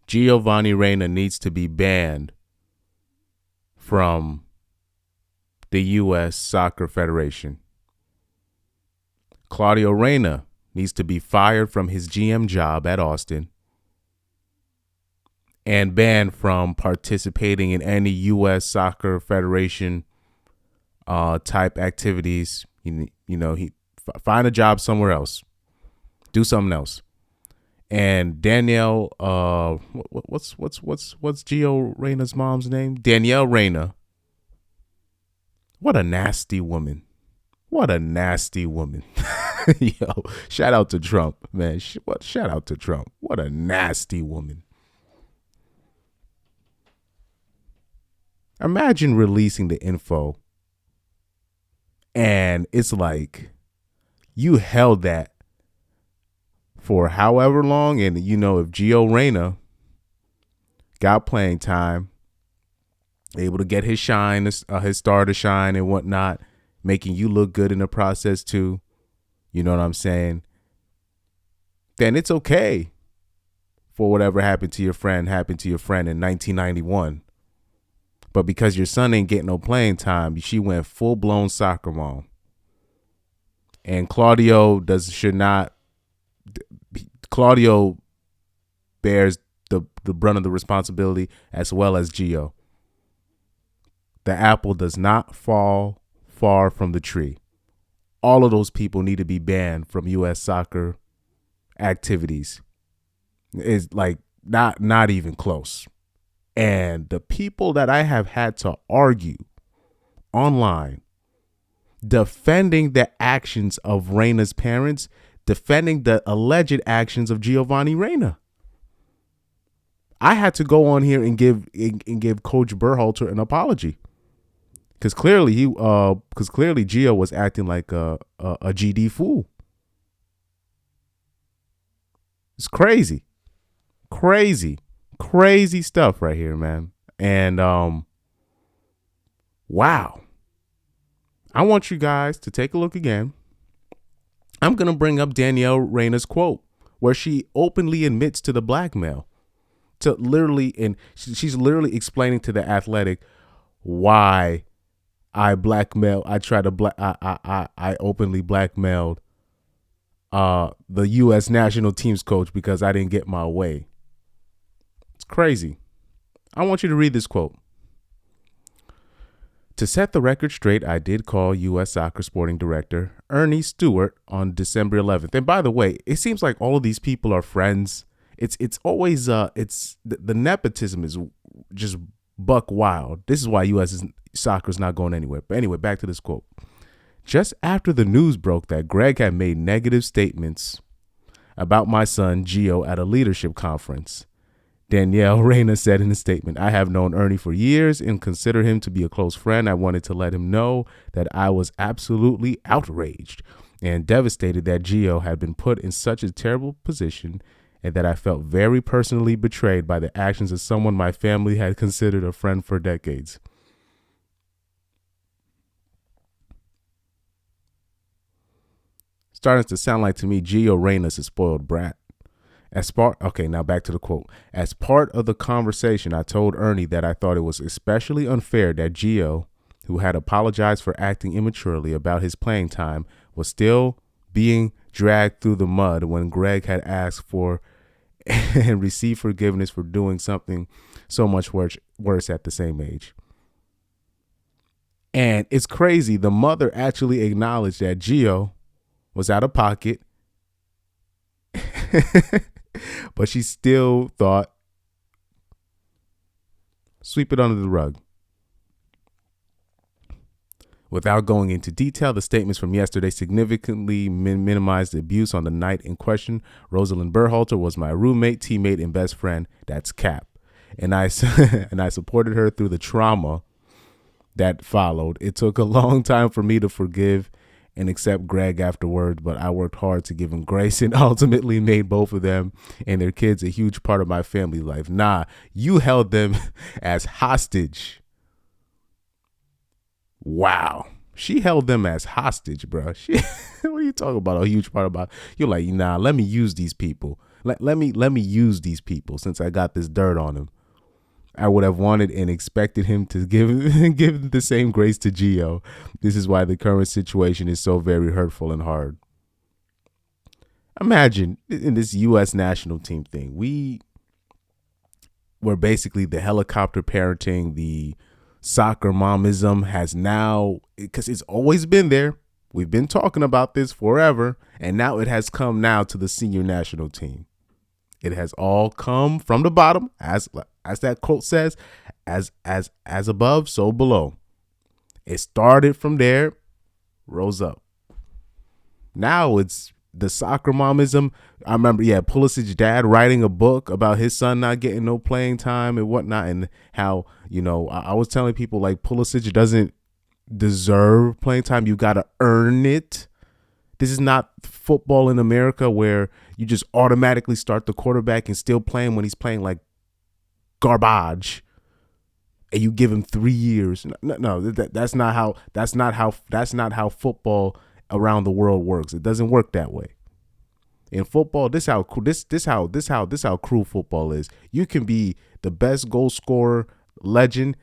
Giovanni Reyna needs to be banned from the U.S. Soccer Federation. Claudio Reyna needs to be fired from his GM job at Austin and banned from participating in any U.S. Soccer Federation type activities. He find a job somewhere else, do something else. And Danielle, what's Gio Reyna's mom's name? Danielle Reyna. What a nasty woman. What a nasty woman. Yo, shout out to Trump, man. Shout out to Trump. What a nasty woman. Imagine releasing the info and it's like you held that for however long. And, if Gio Reyna got playing time, able to get his shine, his star to shine and whatnot, making you look good in the process too, you know what I'm saying? Then it's okay for whatever happened to your friend in 1991. But because your son ain't getting no playing time, she went full-blown soccer mom. And Claudio bears the brunt of the responsibility, as well as Gio. The apple does not fall far from the tree. All of those people need to be banned from U.S. soccer activities. It's like not even close. And the people that I have had to argue online, defending the actions of Reyna's parents, defending the alleged actions of Giovanni Reyna. I had to go on here and give Coach Berhalter an apology. Because clearly Gio was acting like a GD fool. It's crazy stuff right here, man. And wow. I want you guys to take a look again. I'm going to bring up Danielle Reyna's quote where she openly admits to the blackmail. She's literally explaining to The Athletic why I openly blackmailed the U.S. national team's coach because I didn't get my way. It's crazy. I want you to read this quote. To set the record straight, I did call U.S. Soccer Sporting Director Ernie Stewart on December 11th. And by the way, it seems like all of these people are friends. It's always the nepotism is just buck wild. This is why U.S. soccer is not going anywhere. But anyway, back to this quote. Just after the news broke that Greg had made negative statements about my son Gio at a leadership conference, Danielle Reyna said in a statement, I have known Ernie for years and consider him to be a close friend. I wanted to let him know that I was absolutely outraged and devastated that Gio had been put in such a terrible position and that I felt very personally betrayed by the actions of someone my family had considered a friend for decades. Starting to sound like to me Gio Reyna's a spoiled brat. Now back to the quote. As part of the conversation, I told Ernie that I thought it was especially unfair that Gio, who had apologized for acting immaturely about his playing time, was still being dragged through the mud when Greg had asked for and received forgiveness for doing something so much worse at the same age. And it's crazy. The mother actually acknowledged that Gio was out of pocket, but she still thought, sweep it under the rug. Without going into detail, the statements from yesterday significantly minimized the abuse on the night in question. Rosalind Berhalter was my roommate, teammate, and best friend. That's Cap. And I supported her through the trauma that followed. It took a long time for me to forgive and accept Greg afterward, but I worked hard to give him grace and ultimately made both of them and their kids a huge part of my family life. Nah, you held them as hostage. Wow. She held them as hostage, bro. What are you talking about? A huge part about? You're like, nah, let me use these people. Let me use these people since I got this dirt on him. I would have wanted and expected him to give give the same grace to Gio. This is why the current situation is so very hurtful and hard. Imagine in this U.S. national team thing, we were basically the helicopter parenting, the soccer momism has now, because it's always been there. We've been talking about this forever, and now it has come now to the senior national team. It has all come from the bottom, as that quote says, as above, so below. It started from there, rose up. Now it's the soccer momism. I remember, Pulisic's dad writing a book about his son not getting no playing time and whatnot, and how, I was telling people like Pulisic doesn't deserve playing time. You got to earn it. This is not football in America where you just automatically start the quarterback and still play him when he's playing like garbage, and you give him 3 years. No, that's not how football around the world works. It doesn't work that way. In football, this how cruel football is. You can be the best goal scorer, legend.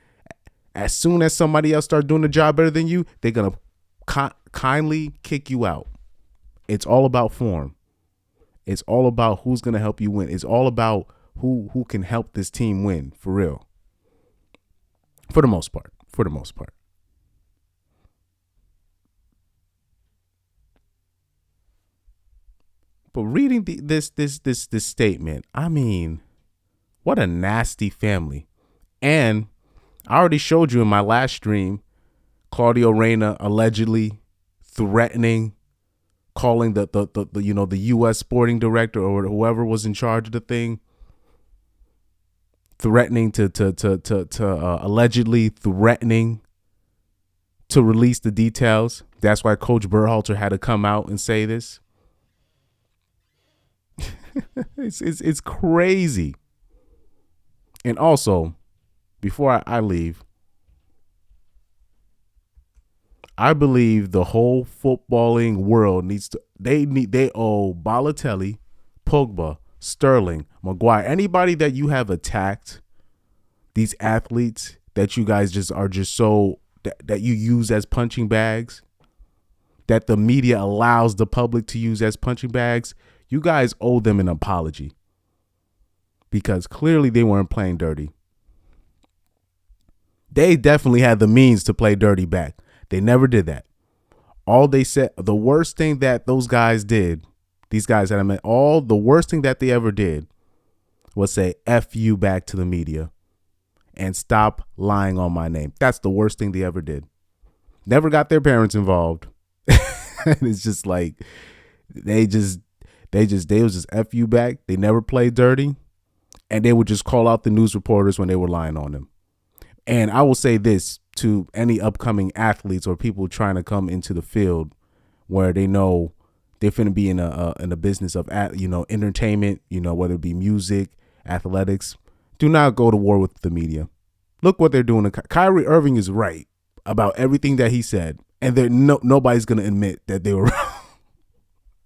As soon as somebody else starts doing the job better than you, they're gonna kindly kick you out. It's all about form. It's all about who's gonna help you win. It's all about who can help this team win for real. For the most part. But reading this statement, I mean, what a nasty family. And I already showed you in my last stream, Claudio Reyna allegedly threatening, calling the U.S. sporting director or whoever was in charge of the thing, threatening to allegedly threatening to release the details. That's why Coach Berhalter had to come out and say this. It's crazy. And also, before I leave, I believe the whole footballing world they owe Balotelli, Pogba, Sterling, Maguire, anybody that you have attacked, these athletes that you guys are so that you use as punching bags, that the media allows the public to use as punching bags. You guys owe them an apology, because clearly they weren't playing dirty. They definitely had the means to play dirty back. They never did that. All they said, the worst thing that those guys did, these guys that I met, the worst thing that they ever did was say F you back to the media and stop lying on my name. That's the worst thing they ever did. Never got their parents involved. And it's just like, they was just F you back. They never played dirty. And they would just call out the news reporters when they were lying on them. And I will say this to any upcoming athletes or people trying to come into the field where they know they're finna be in a business of entertainment, whether it be music, athletics. Do not go to war with the media. Look what they're doing. Kyrie Irving is right about everything that he said, and nobody's gonna admit that they were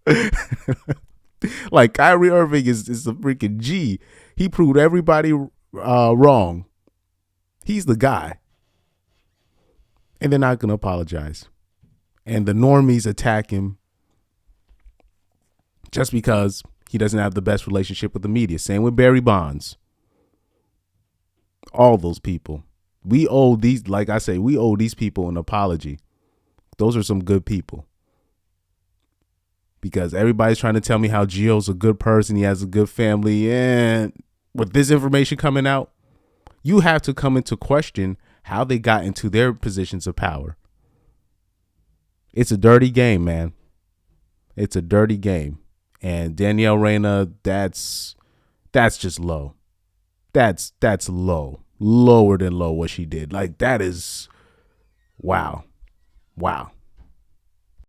wrong. Like, Kyrie Irving is a freaking G. He proved everybody wrong. He's the guy. And they're not going to apologize. And the normies attack him just because he doesn't have the best relationship with the media. Same with Barry Bonds. All those people. We owe these people an apology. Those are some good people. Because everybody's trying to tell me how Gio's a good person. He has a good family. And with this information coming out, you have to come into question how they got into their positions of power. It's a dirty game, man. It's a dirty game. And Danielle Reyna, that's just low. That's low. Lower than low what she did. Like, that is wow. Wow.